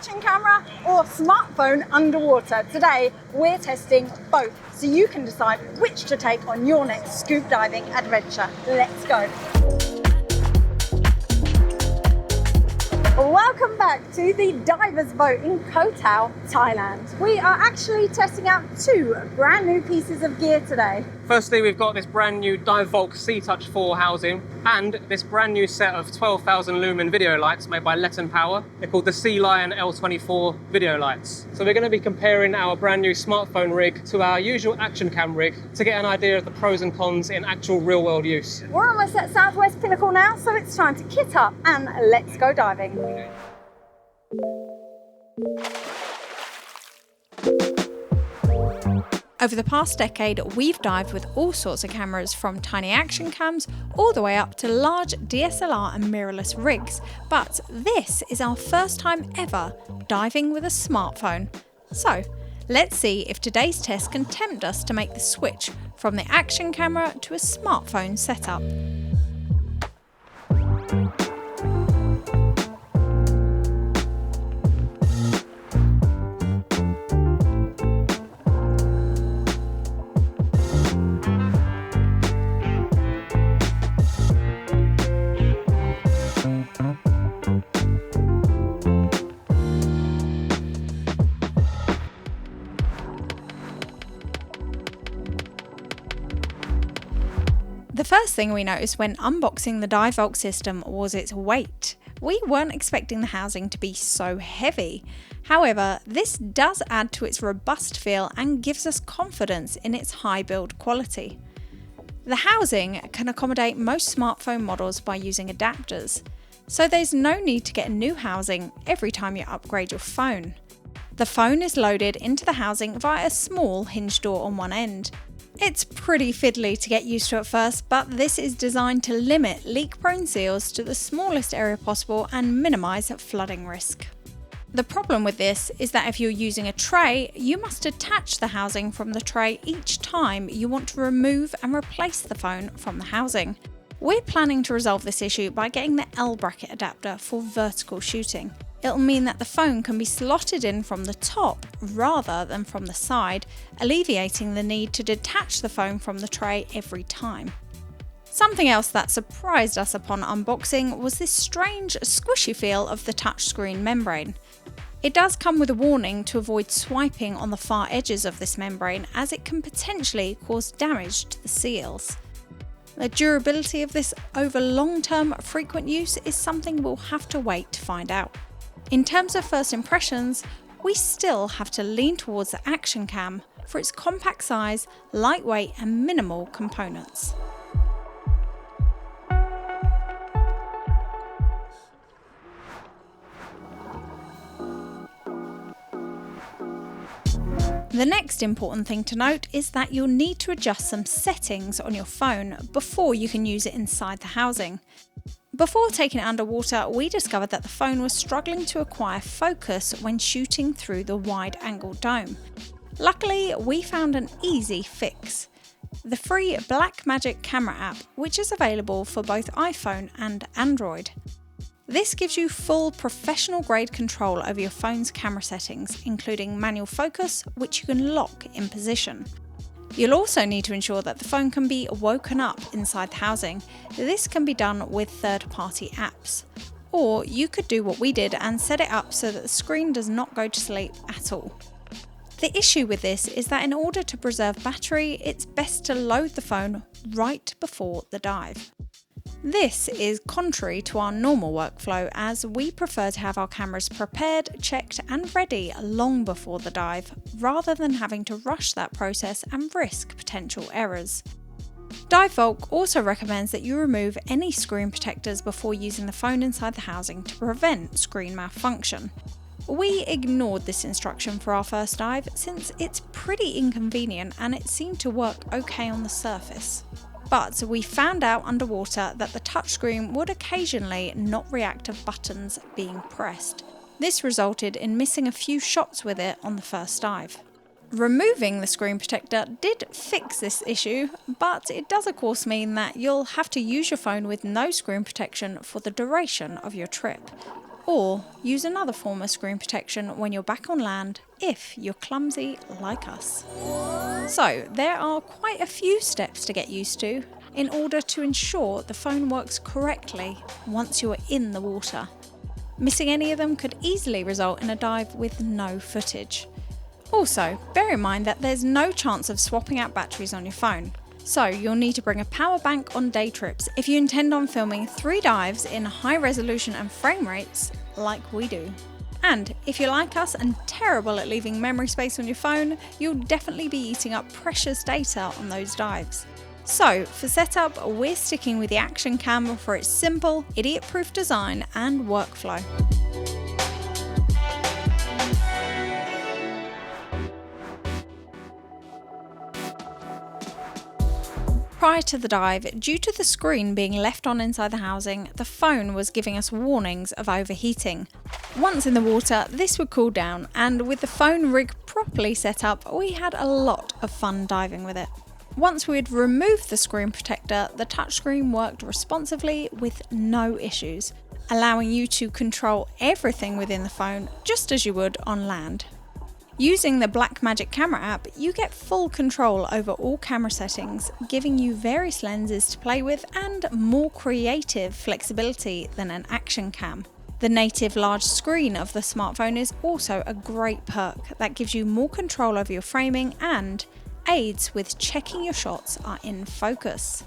action camera or smartphone underwater? Today we're testing both, so you can decide which to take on your next scuba diving adventure. Let's go. Welcome back to the Diver's Boat in Koh Tao, Thailand. We are actually testing out two brand new pieces of gear today. Firstly, we've got this brand new Divevolk Seatouch 4 housing and this brand new set of 12,000 lumen video lights made by LetonPower. They're called the Sealion L24 video lights. So we're going to be comparing our brand new smartphone rig to our usual action cam rig to get an idea of the pros and cons in actual real world use. We're almost at Southwest Pinnacle now, so it's time to kit up and let's go diving. Over the past decade, we've dived with all sorts of cameras, from tiny action cams all the way up to large DSLR and mirrorless rigs. But this is our first time ever diving with a smartphone. So let's see if today's test can tempt us to make the switch from the action camera to a smartphone setup. The first thing we noticed when unboxing the Divevolk system was its weight. We weren't expecting the housing to be so heavy. However, this does add to its robust feel and gives us confidence in its high build quality. The housing can accommodate most smartphone models by using adapters, so there's no need to get a new housing every time you upgrade your phone. The phone is loaded into the housing via a small hinge door on one end. It's pretty fiddly to get used to at first, but this is designed to limit leak-prone seals to the smallest area possible and minimise flooding risk. The problem with this is that if you're using a tray, you must attach the housing from the tray each time you want to remove and replace the phone from the housing. We're planning to resolve this issue by getting the L bracket adapter for vertical shooting. It'll mean that the phone can be slotted in from the top rather than from the side, alleviating the need to detach the phone from the tray every time. Something else that surprised us upon unboxing was this strange squishy feel of the touchscreen membrane. It does come with a warning to avoid swiping on the far edges of this membrane, as it can potentially cause damage to the seals. The durability of this over long-term frequent use is something we'll have to wait to find out. In terms of first impressions, we still have to lean towards the action cam for its compact size, lightweight and minimal components. The next important thing to note is that you'll need to adjust some settings on your phone before you can use it inside the housing. Before taking it underwater, we discovered that the phone was struggling to acquire focus when shooting through the wide-angle dome. Luckily, we found an easy fix: the free Blackmagic Camera app, which is available for both iPhone and Android. This gives you full professional-grade control over your phone's camera settings, including manual focus, which you can lock in position. You'll also need to ensure that the phone can be woken up inside the housing. This can be done with third-party apps. Or you could do what we did and set it up so that the screen does not go to sleep at all. The issue with this is that in order to preserve battery, it's best to load the phone right before the dive. This is contrary to our normal workflow, as we prefer to have our cameras prepared, checked and ready long before the dive, rather than having to rush that process and risk potential errors. Divevolk also recommends that you remove any screen protectors before using the phone inside the housing to prevent screen malfunction. We ignored this instruction for our first dive since it's pretty inconvenient and it seemed to work okay on the surface. But we found out underwater that the touchscreen would occasionally not react to buttons being pressed. This resulted in missing a few shots with it on the first dive. Removing the screen protector did fix this issue, but it does of course mean that you'll have to use your phone with no screen protection for the duration of your trip. or use another form of screen protection when you're back on land if you're clumsy like us. So there are quite a few steps to get used to in order to ensure the phone works correctly once you're in the water. Missing any of them could easily result in a dive with no footage. Also, bear in mind that there's no chance of swapping out batteries on your phone, so you'll need to bring a power bank on day trips if you intend on filming 3 dives in high resolution and frame rates like we do. And if you're like us and terrible at leaving memory space on your phone, you'll definitely be eating up precious data on those dives. So for setup, we're sticking with the action cam for its simple, idiot-proof design and workflow. Prior to the dive, due to the screen being left on inside the housing, the phone was giving us warnings of overheating. Once in the water, this would cool down, and with the phone rig properly set up, we had a lot of fun diving with it. Once we'd removed the screen protector, the touchscreen worked responsively with no issues, allowing you to control everything within the phone just as you would on land. Using the Blackmagic Camera app, you get full control over all camera settings, giving you various lenses to play with and more creative flexibility than an action cam. The native large screen of the smartphone is also a great perk that gives you more control over your framing and aids with checking your shots are in focus.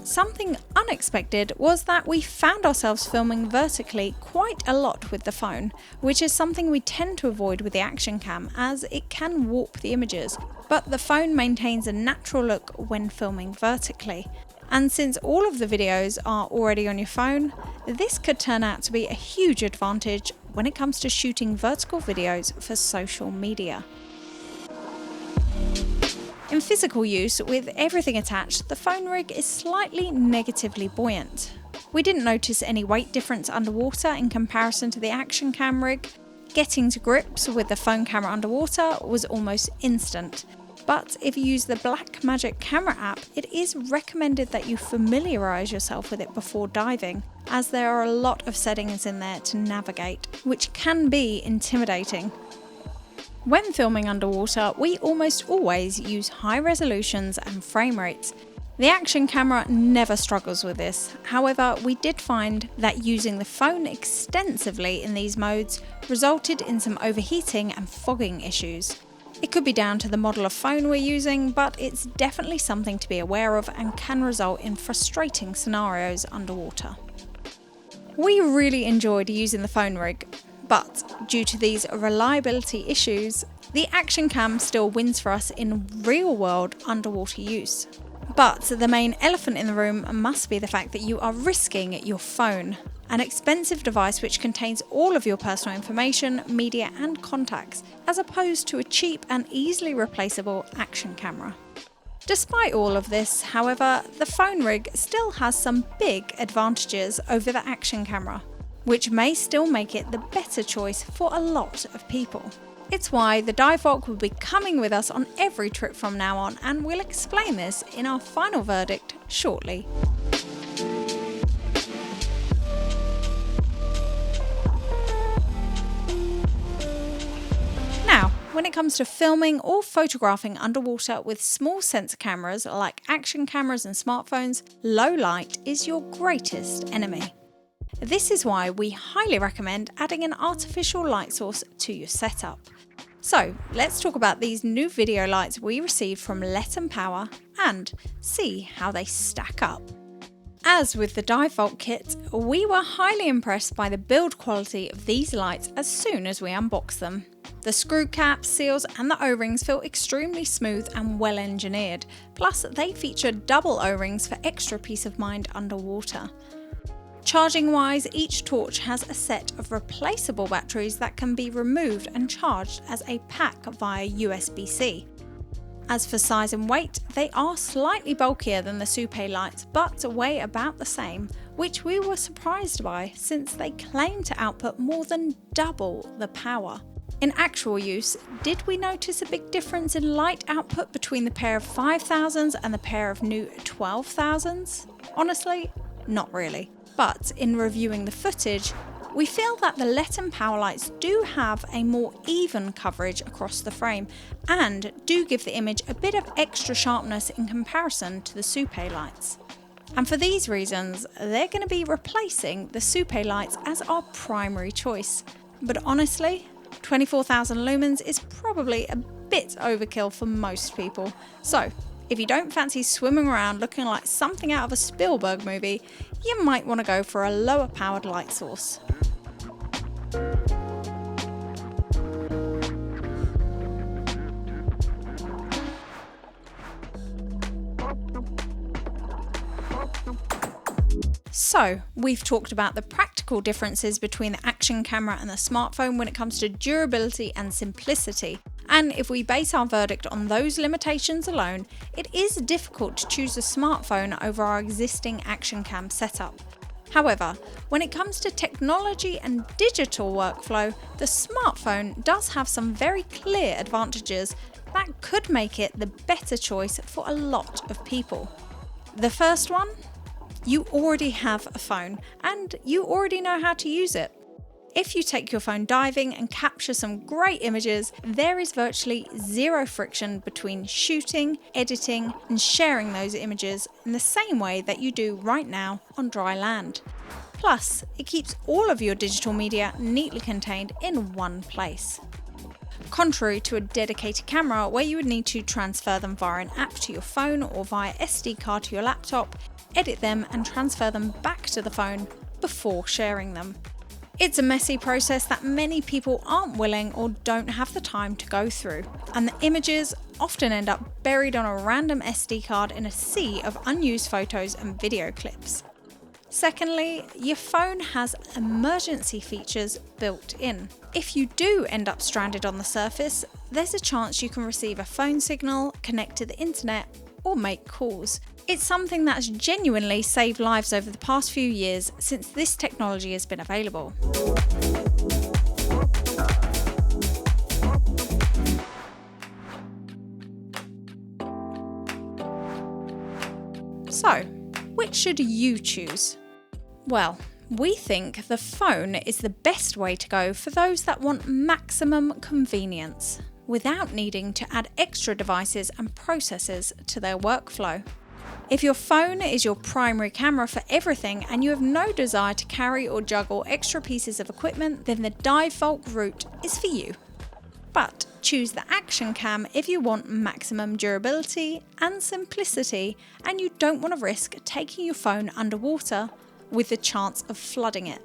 Something unexpected was that we found ourselves filming vertically quite a lot with the phone, which is something we tend to avoid with the action cam as it can warp the images, but the phone maintains a natural look when filming vertically. And since all of the videos are already on your phone, this could turn out to be a huge advantage when it comes to shooting vertical videos for social media. In physical use, with everything attached, the phone rig is slightly negatively buoyant. We didn't notice any weight difference underwater in comparison to the action cam rig. Getting to grips with the phone camera underwater was almost instant. But if you use the Blackmagic Camera app, it is recommended that you familiarise yourself with it before diving, as there are a lot of settings in there to navigate, which can be intimidating. When filming underwater, we almost always use high resolutions and frame rates. The action camera never struggles with this. However, we did find that using the phone extensively in these modes resulted in some overheating and fogging issues. It could be down to the model of phone we're using, but it's definitely something to be aware of and can result in frustrating scenarios underwater. We really enjoyed using the phone rig, but due to these reliability issues, the action cam still wins for us in real-world underwater use. But the main elephant in the room must be the fact that you are risking your phone, an expensive device which contains all of your personal information, media and contacts, as opposed to a cheap and easily replaceable action camera. Despite all of this, however, the phone rig still has some big advantages over the action camera, which may still make it the better choice for a lot of people. It's why the Divevolk will be coming with us on every trip from now on, and we'll explain this in our final verdict shortly. Now, when it comes to filming or photographing underwater with small sensor cameras like action cameras and smartphones, low light is your greatest enemy. This is why we highly recommend adding an artificial light source to your setup. So let's talk about these new video lights we received from LetonPower and see how they stack up. As with the Divevolk kit, we were highly impressed by the build quality of these lights as soon as we unboxed them. The screw caps, seals and the O-rings feel extremely smooth and well engineered, plus they feature double O-rings for extra peace of mind underwater. Charging wise, each torch has a set of replaceable batteries that can be removed and charged as a pack via USB-C. As for size and weight, they are slightly bulkier than the Scuba lights but weigh about the same, which we were surprised by since they claim to output more than double the power. In actual use, did we notice a big difference in light output between the pair of 5000s and the pair of new 12000s? Honestly, not really. But in reviewing the footage, We feel that the LetonPower lights do have a more even coverage across the frame and do give the image a bit of extra sharpness in comparison to the Scuba lights. And for these reasons, they're going to be replacing the Scuba lights as our primary choice. But honestly, 24,000 lumens is probably a bit overkill for most people. So if you don't fancy swimming around looking like something out of a Spielberg movie, you might want to go for a lower powered light source. So, we've talked about the practical differences between the action camera and the smartphone when it comes to durability and simplicity. And if we base our verdict on those limitations alone, it is difficult to choose a smartphone over our existing action cam setup. However, when it comes to technology and digital workflow, the smartphone does have some very clear advantages that could make it the better choice for a lot of people. The first one? You already have a phone and you already know how to use it. If you take your phone diving and capture some great images, there is virtually zero friction between shooting, editing, and sharing those images in the same way that you do right now on dry land. Plus, it keeps all of your digital media neatly contained in one place. Contrary to a dedicated camera where you would need to transfer them via an app to your phone or via SD card to your laptop, edit them and transfer them back to the phone before sharing them. It's a messy process that many people aren't willing or don't have the time to go through, and the images often end up buried on a random SD card in a sea of unused photos and video clips. Secondly, your phone has emergency features built in. If you do end up stranded on the surface, there's a chance you can receive a phone signal, connect to the internet, or make calls. It's something that's genuinely saved lives over the past few years since this technology has been available. So, which should you choose? Well, we think the phone is the best way to go for those that want maximum convenience, without needing to add extra devices and processes to their workflow. If your phone is your primary camera for everything and you have no desire to carry or juggle extra pieces of equipment, then the Divevolk route is for you. But choose the action cam if you want maximum durability and simplicity and you don't want to risk taking your phone underwater with the chance of flooding it.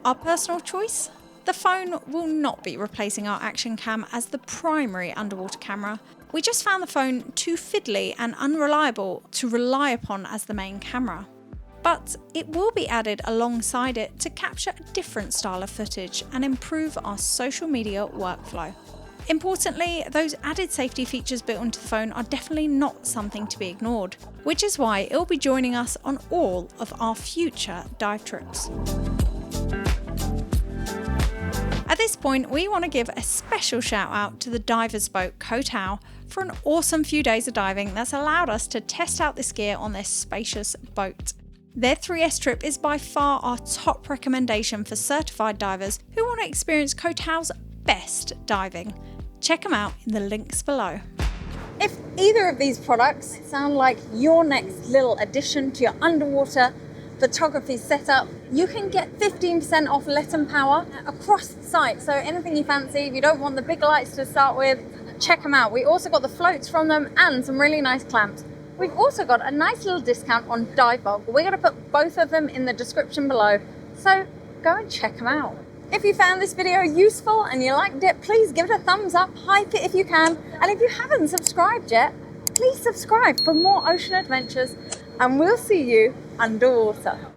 Our personal choice? The phone will not be replacing our action cam as the primary underwater camera. We just found the phone too fiddly and unreliable to rely upon as the main camera. But it will be added alongside it to capture a different style of footage and improve our social media workflow. Importantly, those added safety features built into the phone are definitely not something to be ignored, which is why it'll be joining us on all of our future dive trips. At this point, we want to give a special shout out to the divers boat Coatao for an awesome few days of diving that's allowed us to test out this gear on their spacious boat. Their 3S trip is by far our top recommendation for certified divers who want to experience Coatao's best diving. Check them out in the links below. If either of these products sound like your next little addition to your underwater photography setup, you can get 15% off LetonPower across the site. So anything you fancy, if you don't want the big lights to start with, check them out. We also got the floats from them and some really nice clamps. We've also got a nice little discount on Divevolk. We're going to put both of them in the description below, so go and check them out. If you found this video useful and you liked it, please give it a thumbs up, hype it if you can, and if you haven't subscribed yet, please subscribe for more ocean adventures, and we'll see you underwater.